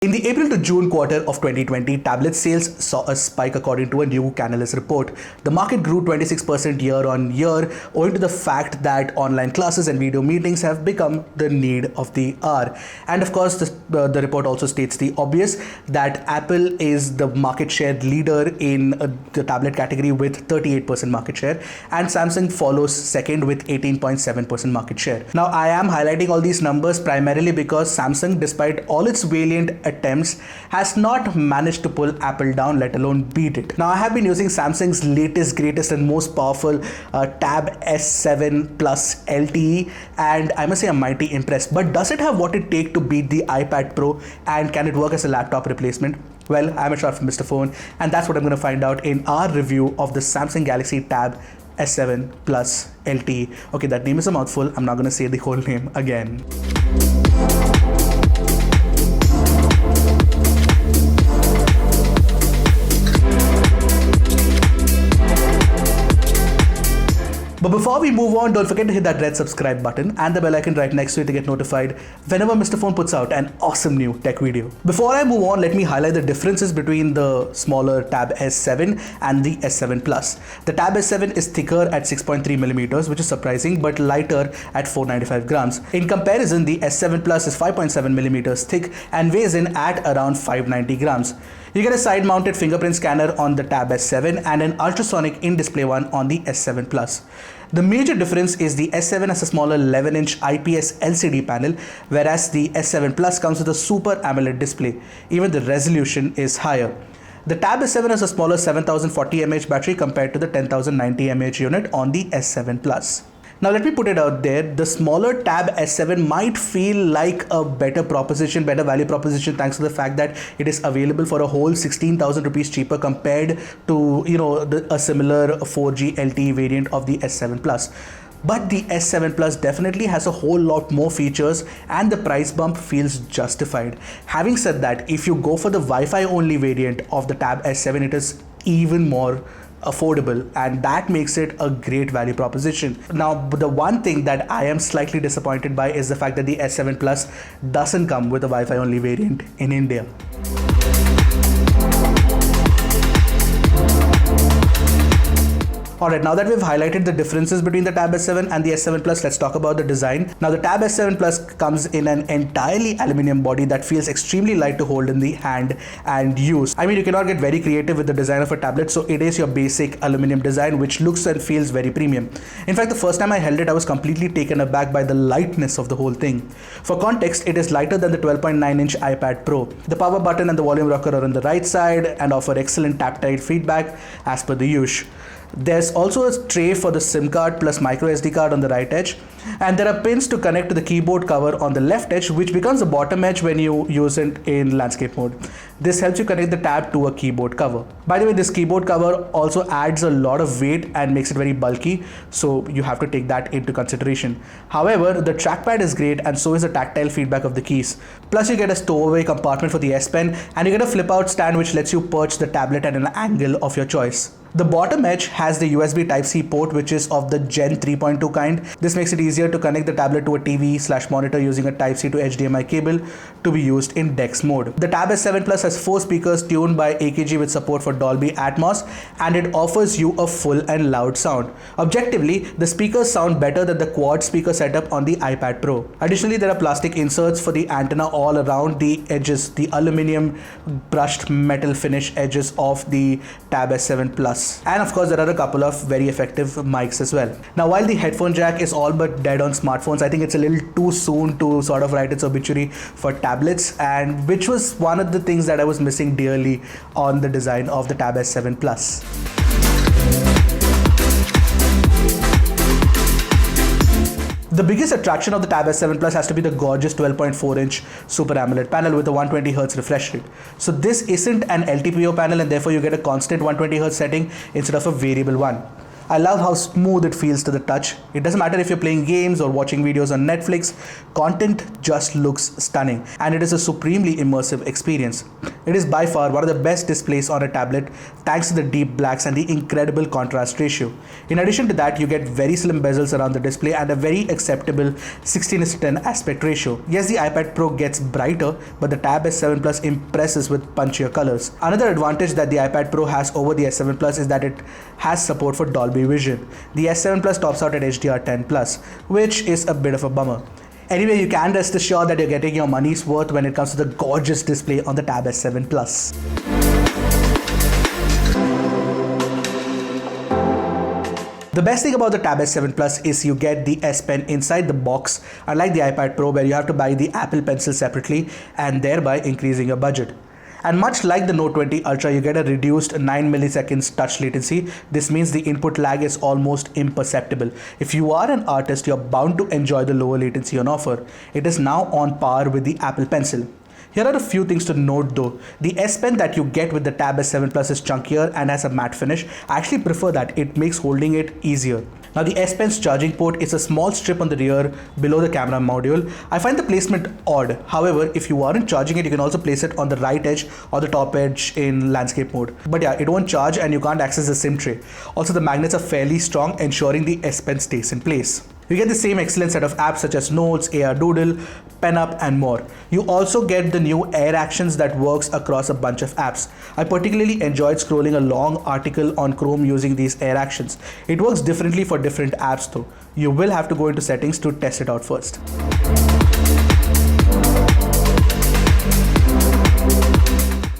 In the April to June quarter of 2020, tablet sales saw a spike according to a new Canalys report. The market grew 26% year on year owing to the fact that online classes and video meetings have become the need of the hour. And of course, the report also states the obvious that Apple is the market share leader in the tablet category with 38% market share, and Samsung follows second with 18.7% market share. Now, I am highlighting all these numbers primarily because Samsung, despite all its valiant attempts, has not managed to pull Apple down, let alone beat it. Now, I have been using Samsung's latest, greatest and most powerful Tab S7 Plus LTE, and I must say I'm mighty impressed. But does it have what it takes to beat the iPad Pro, and can it work as a laptop replacement? Well, I'm Ershad from Mr. Phone, and that's what I'm going to find out in our review of the Samsung Galaxy Tab S7 Plus LTE. Okay, that name is a mouthful. I'm not going to say the whole name again. But before we move on, don't forget to hit that red subscribe button and the bell icon right next to it to get notified whenever Mr. Phone puts out an awesome new tech video. Before I move on, let me highlight the differences between the smaller Tab S7 and the S7 Plus. The Tab S7 is thicker at 6.3 millimeters, which is surprising, but lighter at 495 grams. In comparison, the S7 Plus is 5.7 millimeters thick and weighs in at around 590 grams. You get a side-mounted fingerprint scanner on the Tab S7 and an ultrasonic in-display one on the S7 Plus. The major difference is the S7 has a smaller 11-inch IPS LCD panel, whereas the S7 Plus comes with a Super AMOLED display. Even the resolution is higher. The Tab S7 has a smaller 7040 mAh battery compared to the 10090 mAh unit on the S7 Plus. Now let me put it out there, the smaller Tab S7 might feel like a better proposition, better value proposition, thanks to the fact that it is available for a whole 16,000 rupees cheaper compared to, a similar 4G LTE variant of the S7 Plus. But the S7 Plus definitely has a whole lot more features and the price bump feels justified. Having said that, if you go for the Wi-Fi only variant of the Tab S7, it is even more affordable, and that makes it a great value proposition. Now, the one thing that I am slightly disappointed by is the fact that the S7 Plus doesn't come with a Wi-Fi only variant in India. Alright, now that we've highlighted the differences between the Tab S7 and the S7 Plus, let's talk about the design. Now, the Tab S7 Plus comes in an entirely aluminium body that feels extremely light to hold in the hand and use. I mean, you cannot get very creative with the design of a tablet, so it is your basic aluminium design, which looks and feels very premium. In fact, the first time I held it, I was completely taken aback by the lightness of the whole thing. For context, it is lighter than the 12.9-inch iPad Pro. The power button and the volume rocker are on the right side and offer excellent tactile feedback as per the use. There's also a tray for the SIM card plus micro SD card on the right edge, and there are pins to connect to the keyboard cover on the left edge, which becomes the bottom edge when you use it in landscape mode. This helps you connect the tab to a keyboard cover. By the way, this keyboard cover also adds a lot of weight and makes it very bulky, so you have to take that into consideration. However, the trackpad is great, and so is the tactile feedback of the keys. Plus, you get a stowaway compartment for the S Pen, and you get a flip-out stand which lets you perch the tablet at an angle of your choice. The bottom edge has the USB Type-C port, which is of the Gen 3.2 kind. This makes it easier to connect the tablet to a TV/monitor using a Type-C to HDMI cable to be used in DeX mode. The Tab S7 Plus has 4 speakers tuned by AKG with support for Dolby Atmos, and it offers you a full and loud sound. Objectively, the speakers sound better than the quad speaker setup on the iPad Pro. Additionally, there are plastic inserts for the antenna all around the edges, the aluminum brushed metal finish edges of the Tab S7 Plus. And of course, there are a couple of very effective mics as well. Now, while the headphone jack is all but dead on smartphones, I think it's a little too soon to sort of write its obituary for tablets, and which was one of the things that I was missing dearly on the design of the Tab S7 Plus. The biggest attraction of the Tab S7 Plus has to be the gorgeous 12.4-inch Super AMOLED panel with a 120Hz refresh rate. So this isn't an LTPO panel, and therefore you get a constant 120Hz setting instead of a variable one. I love how smooth it feels to the touch. It doesn't matter if you're playing games or watching videos on Netflix, content just looks stunning, and it is a supremely immersive experience. It is by far one of the best displays on a tablet thanks to the deep blacks and the incredible contrast ratio. In addition to that, you get very slim bezels around the display and a very acceptable 16:10 aspect ratio. Yes, the iPad Pro gets brighter, but the Tab S7 Plus impresses with punchier colors. Another advantage that the iPad Pro has over the S7 Plus is that it has support for Dolby Vision. The S7 Plus tops out at HDR10 Plus, which is a bit of a bummer. Anyway, you can rest assured that you're getting your money's worth when it comes to the gorgeous display on the Tab S7 Plus. The best thing about the Tab S7 Plus is you get the S Pen inside the box, unlike the iPad Pro where you have to buy the Apple Pencil separately and thereby increasing your budget. And much like the Note 20 Ultra, you get a reduced 9 milliseconds touch latency. This means the input lag is almost imperceptible. If you are an artist, you're bound to enjoy the lower latency on offer. It is now on par with the Apple Pencil. Here are a few things to note though. The S Pen that you get with the Tab S7 Plus is chunkier and has a matte finish. I actually prefer that. It makes holding it easier. Now the S Pen's charging port is a small strip on the rear below the camera module. I find the placement odd. However, if you aren't charging it, you can also place it on the right edge or the top edge in landscape mode. But yeah, it won't charge and you can't access the SIM tray. Also, the magnets are fairly strong, ensuring the S Pen stays in place. You get the same excellent set of apps such as Notes, AR Doodle, PenUp and more. You also get the new Air Actions that works across a bunch of apps. I particularly enjoyed scrolling a long article on Chrome using these Air Actions. It works differently for different apps though. You will have to go into settings to test it out first.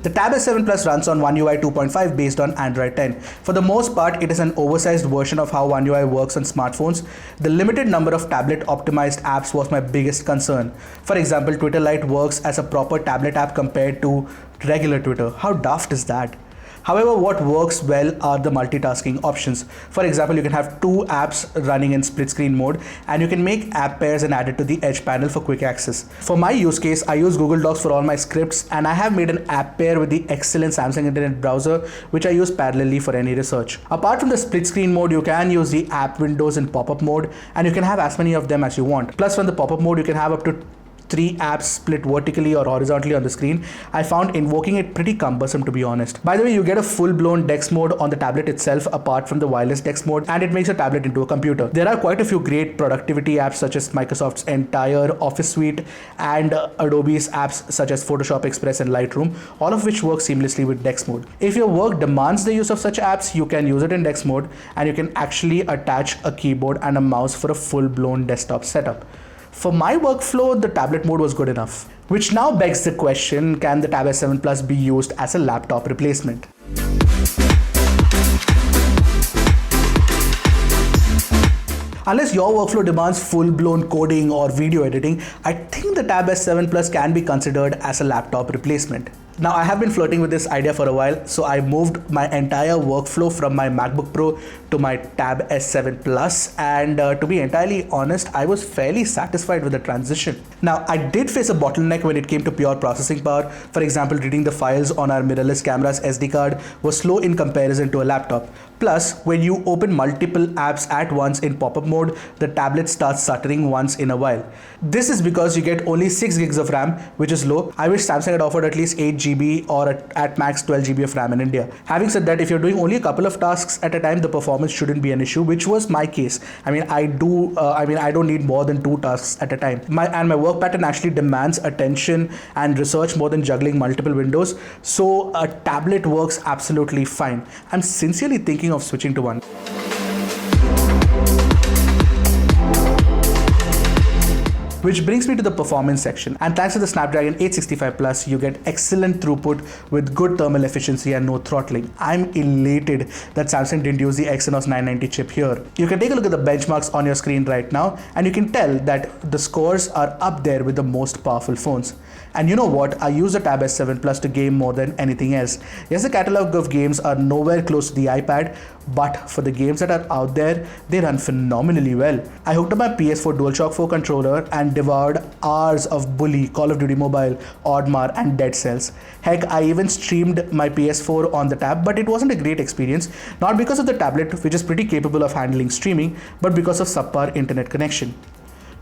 The Tab S7 Plus runs on One UI 2.5 based on Android 10. For the most part, it is an oversized version of how One UI works on smartphones. The limited number of tablet optimized apps was my biggest concern. For example, Twitter Lite works as a proper tablet app compared to regular Twitter. How daft is that? However, what works well are the multitasking options. For example, you can have two apps running in split screen mode and you can make app pairs and add it to the edge panel for quick access. For my use case, I use Google Docs for all my scripts and I have made an app pair with the excellent Samsung Internet browser, which I use parallelly for any research. Apart from the split screen mode, you can use the app windows in pop-up mode and you can have as many of them as you want. Plus, from the pop-up mode, you can have up to 3 apps split vertically or horizontally on the screen. I found invoking it pretty cumbersome, to be honest. By the way, you get a full-blown DeX mode on the tablet itself apart from the wireless DeX mode, and it makes a tablet into a computer. There are quite a few great productivity apps such as Microsoft's entire Office suite and Adobe's apps such as Photoshop, Express and Lightroom, all of which work seamlessly with DeX mode. If your work demands the use of such apps, you can use it in DeX mode and you can actually attach a keyboard and a mouse for a full-blown desktop setup. For my workflow, the tablet mode was good enough. Which now begs the question, can the Tab S7 Plus be used as a laptop replacement? Unless your workflow demands full-blown coding or video editing, I think the Tab S7 Plus can be considered as a laptop replacement. Now, I have been flirting with this idea for a while, so I moved my entire workflow from my MacBook Pro to my Tab S7 Plus, and to be entirely honest, I was fairly satisfied with the transition. Now, I did face a bottleneck when it came to pure processing power. For example, reading the files on our mirrorless camera's SD card was slow in comparison to a laptop. Plus, when you open multiple apps at once in pop-up mode, the tablet starts stuttering once in a while. This is because you get only 6 gigs of RAM, which is low. I wish Samsung had offered at least 8 GB or at max 12 GB of RAM in India. Having said that, if you're doing only a couple of tasks at a time, the performance shouldn't be an issue, which was my case. I don't need more than 2 tasks at a time. My work pattern actually demands attention and research more than juggling multiple windows. So a tablet works absolutely fine. I'm sincerely thinking of switching to one. Which brings me to the performance section, and thanks to the Snapdragon 865 Plus, you get excellent throughput with good thermal efficiency and no throttling. I'm elated that Samsung didn't use the Exynos 990 chip here. You can take a look at the benchmarks on your screen right now, and you can tell that the scores are up there with the most powerful phones. And you know what? I use the Tab S7 Plus to game more than anything else. Yes, the catalog of games are nowhere close to the iPad, but for the games that are out there, they run phenomenally well. I hooked up my PS4 DualShock 4 controller and devoured hours of Bully, Call of Duty Mobile, Oddmar, and Dead Cells. Heck, I even streamed my PS4 on the tab, but it wasn't a great experience, not because of the tablet, which is pretty capable of handling streaming, but because of subpar internet connection.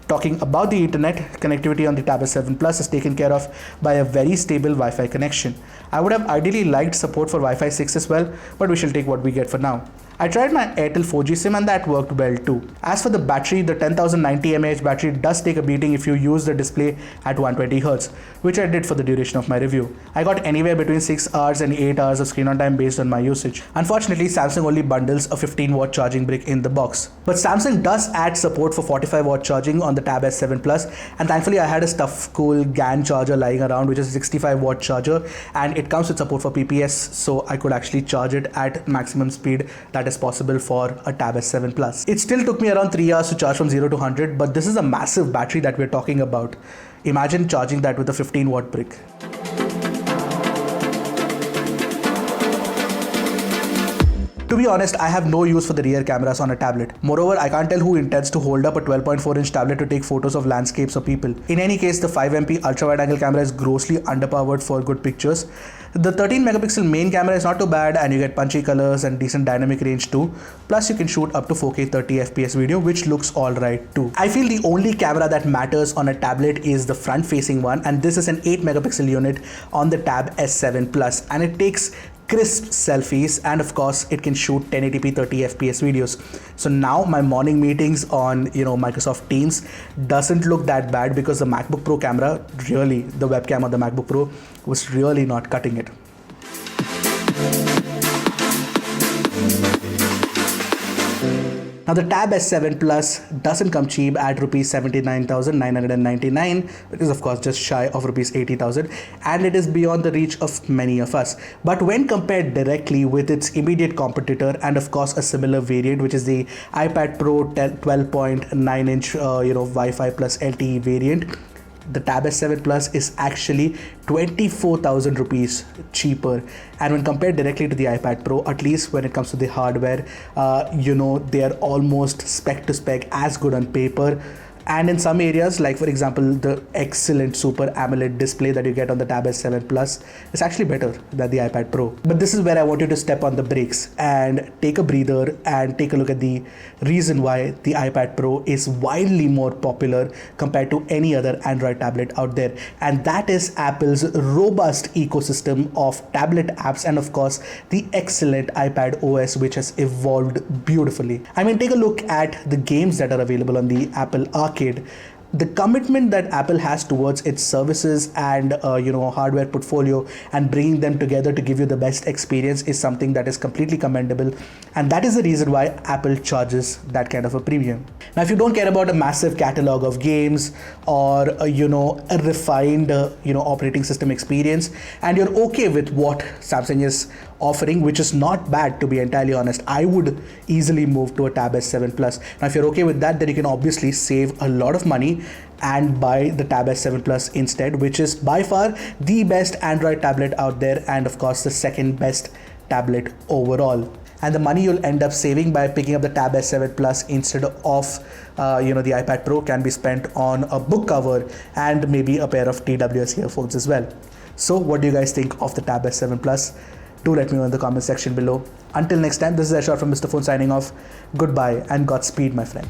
Talking about the internet, connectivity on the Tab S7 Plus is taken care of by a very stable Wi-Fi connection. I would have ideally liked support for Wi-Fi 6 as well, but we shall take what we get for now. I tried my Airtel 4G SIM and that worked well too. As for the battery, the 10090 mAh battery does take a beating if you use the display at 120Hz, which I did for the duration of my review. I got anywhere between 6 hours and 8 hours of screen on time based on my usage. Unfortunately, Samsung only bundles a 15-watt charging brick in the box. But Samsung does add support for 45-watt charging on the Tab S7 Plus, and thankfully I had a stuff cool GAN charger lying around, which is a 65-watt charger, and it comes with support for PPS, so I could actually charge it at maximum speed that is possible for a Tab S7 Plus. It still took me around 3 hours to charge from 0 to 100, but this is a massive battery that we're talking about. Imagine charging that with a 15-watt brick. To be honest, I have no use for the rear cameras on a tablet. Moreover, I can't tell who intends to hold up a 12.4-inch tablet to take photos of landscapes or people. In any case, the 5MP ultra-wide-angle camera is grossly underpowered for good pictures. The 13-megapixel main camera is not too bad, and you get punchy colors and decent dynamic range too. Plus, you can shoot up to 4K 30fps video, which looks alright too. I feel the only camera that matters on a tablet is the front-facing one, and this is an 8-megapixel unit on the Tab S7 Plus, and it takes crisp selfies, and of course it can shoot 1080p 30fps videos. So now my morning meetings on Microsoft Teams doesn't look that bad because the MacBook Pro camera, really the webcam on the MacBook Pro was really not cutting it. Now the Tab S7 Plus doesn't come cheap at rupees 79,999, which is of course just shy of rupees 80,000, and it is beyond the reach of many of us. But when compared directly with its immediate competitor and of course a similar variant, which is the iPad Pro 12.9-inch Wi-Fi plus LTE variant, the Tab S7 Plus is actually 24,000 rupees cheaper, and when compared directly to the iPad Pro, at least when it comes to the hardware, they are almost spec to spec, as good on paper. And in some areas, like for example the excellent Super AMOLED display that you get on the Tab S7 Plus is actually better than the iPad Pro. But this is where I want you to step on the brakes and take a breather and take a look at the reason why the iPad Pro is wildly more popular compared to any other Android tablet out there, and that is Apple's robust ecosystem of tablet apps and of course the excellent iPad OS, which has evolved beautifully. I mean, take a look at the games that are available on the Apple Arcade. The commitment that Apple has towards its services and hardware portfolio and bringing them together to give you the best experience is something that is completely commendable, and that is the reason why Apple charges that kind of a premium. Now, if you don't care about a massive catalog of games or a refined operating system experience, and you're okay with what Samsung is offering, which is not bad to be entirely honest, I would easily move to a Tab S7 Plus. Now, if you're okay with that, then you can obviously save a lot of money and buy the Tab S7 Plus instead, which is by far the best Android tablet out there, and of course the second best tablet overall. And the money you'll end up saving by picking up the Tab S7 Plus instead of the iPad Pro can be spent on a book cover and maybe a pair of TWS earphones as well. So what do you guys think of the Tab S7 Plus? Do let me know in the comment section below. Until next time, this is Ershad from Mr. Phone signing off. Goodbye and Godspeed, my friend.